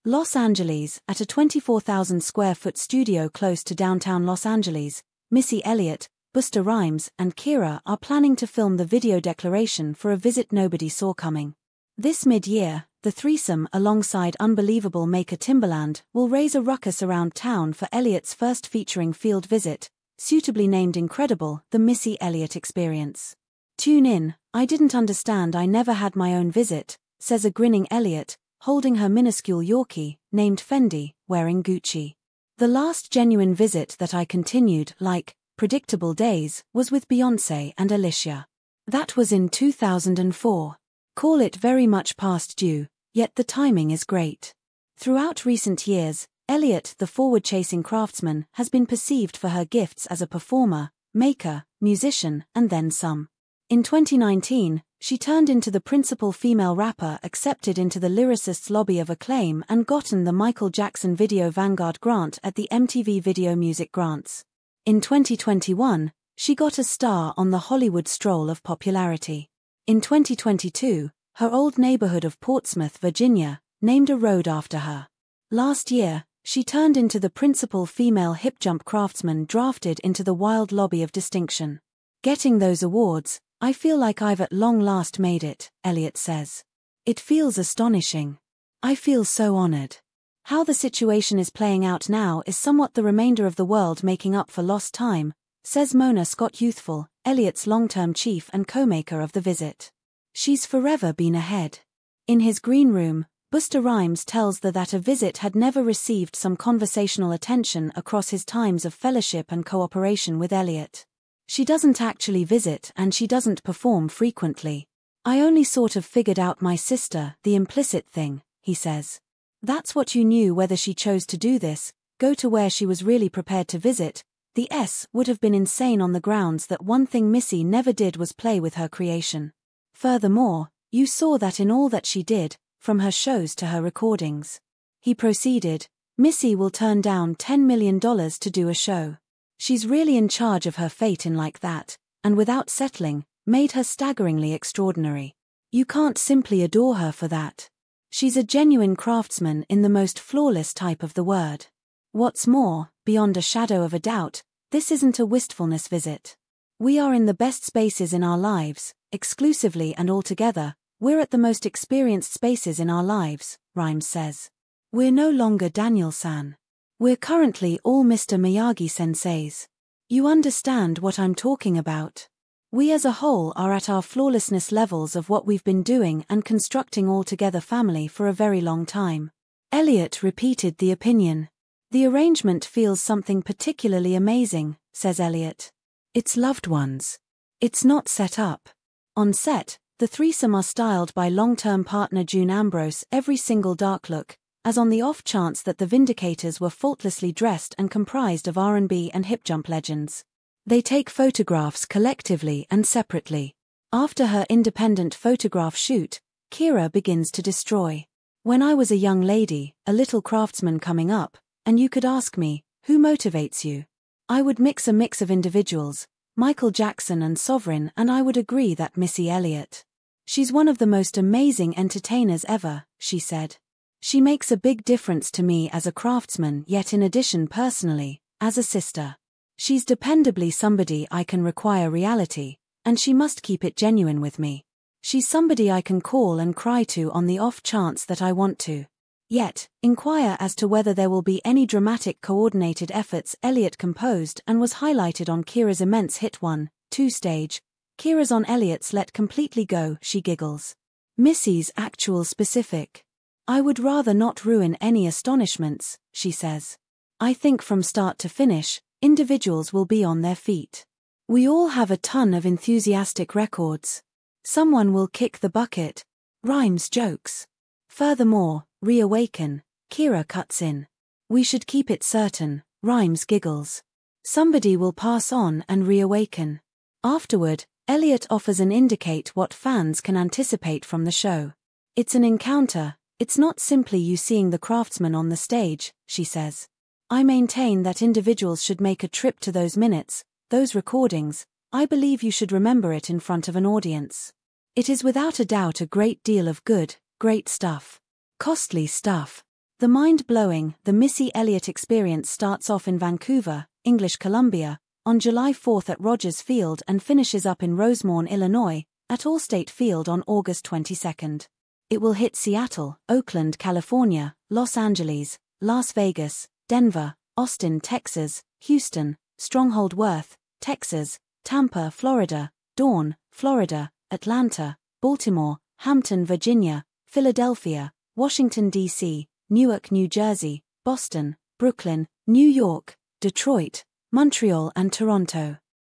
Los Angeles, at a 24,000 square foot studio close to downtown Los Angeles, Missy Elliott, Busta Rhymes, and Ciara are planning to film the video declaration for a visit nobody saw coming. This mid-year, the threesome alongside unbelievable maker Timbaland will raise a ruckus around town for Elliott's first featuring field visit, suitably named Incredible, the Missy Elliott Experience. Tune in, I didn't understand I never had my own visit, says a grinning Elliott, holding her minuscule Yorkie, named Fendi, wearing Gucci. The last genuine visit that I continued, like predictable days, was with Beyoncé and Alicia. That was in 2004. Call it very much past due, yet the timing is great. Throughout recent years, Elliott, the forward-chasing craftsman, has been perceived for her gifts as a performer, maker, musician, and then some. In 2019, she turned into the principal female rapper accepted into the lyricist's lobby of acclaim and gotten the Michael Jackson Video Vanguard grant at the MTV Video Music Grants. In 2021, she got a star on the Hollywood Stroll of popularity. In 2022, her old neighborhood of Portsmouth, Virginia, named a road after her. Last year, she turned into the principal female hip-jump craftsman drafted into the wild lobby of distinction. Getting those awards, I feel like I've at long last made it, Elliott says. It feels astonishing. I feel so honored. How the situation is playing out now is somewhat the remainder of the world making up for lost time, says Mona Scott Youthful, Elliott's long-term chief and co-maker of the visit. She's forever been ahead. In his green room, Busta Rhymes tells that a visit had never received some conversational attention across his times of fellowship and cooperation with Elliott. She doesn't actually visit and she doesn't perform frequently. I only sort of figured out my sister, the implicit thing, he says. That's what you knew whether she chose to do this, go to where she was really prepared to visit. The S would have been insane on the grounds that one thing Missy never did was play with her creation. Furthermore, you saw that in all that she did, from her shows to her recordings. He proceeded, Missy will turn down $10 million to do a show. She's really in charge of her fate in like that, and without settling, made her staggeringly extraordinary. You can't simply adore her for that. She's a genuine craftsman in the most flawless type of the word. What's more, beyond a shadow of a doubt, this isn't a wistfulness visit. We are in the best spaces in our lives, exclusively and altogether, we're at the most experienced spaces in our lives, Rhymes says. We're no longer Daniel-san. We're currently all Mr. Miyagi-senseis. You understand what I'm talking about. We as a whole are at our flawlessness levels of what we've been doing and constructing all together family for a very long time. Elliott repeated the opinion. The arrangement feels something particularly amazing, says Elliott. It's loved ones. It's not set up. On set, the threesome are styled by long-term partner June Ambrose every single dark look, as on the off chance that the Vindicators were faultlessly dressed and comprised of R&B and hip-jump legends. They take photographs collectively and separately. After her independent photograph shoot, Ciara begins to destroy. When I was a young lady, a little craftsman coming up, and you could ask me, who motivates you? I would mix of individuals, Michael Jackson and Sovereign, and I would agree that Missy Elliott. She's one of the most amazing entertainers ever, she said. She makes a big difference to me as a craftsman, yet in addition personally, as a sister. She's dependably somebody I can require reality, and she must keep it genuine with me. She's somebody I can call and cry to on the off chance that I want to. Yet, inquire as to whether there will be any dramatic coordinated efforts. Elliott composed and was highlighted on Ciara's immense hit 1-2 stage. Ciara's on Elliott's Let Completely Go, she giggles. Missy's actual specific. I would rather not ruin any astonishments, she says. I think from start to finish, individuals will be on their feet. We all have a ton of enthusiastic records. Someone will kick the bucket. Rhymes jokes. Furthermore, reawaken, Ciara cuts in. We should keep it certain, Rhymes giggles. Somebody will pass on and reawaken. Afterward, Elliott offers an indicate what fans can anticipate from the show. It's an encounter. It's not simply you seeing the craftsman on the stage, she says. I maintain that individuals should make a trip to those minutes, those recordings. I believe you should remember it in front of an audience. It is without a doubt a great deal of good, great stuff. Costly stuff. The mind-blowing The Missy Elliott Experience starts off in Vancouver, English Columbia, on July 4 at Rogers Field and finishes up in Rosemont, Illinois, at Allstate Field on August 22. It will hit Seattle, Oakland, California, Los Angeles, Las Vegas, Denver, Austin, Texas, Houston, Stronghold Worth, Texas, Tampa, Florida, Dawn, Florida, Atlanta, Baltimore, Hampton, Virginia, Philadelphia, Washington, D.C., Newark, New Jersey, Boston, Brooklyn, New York, Detroit, Montreal and Toronto.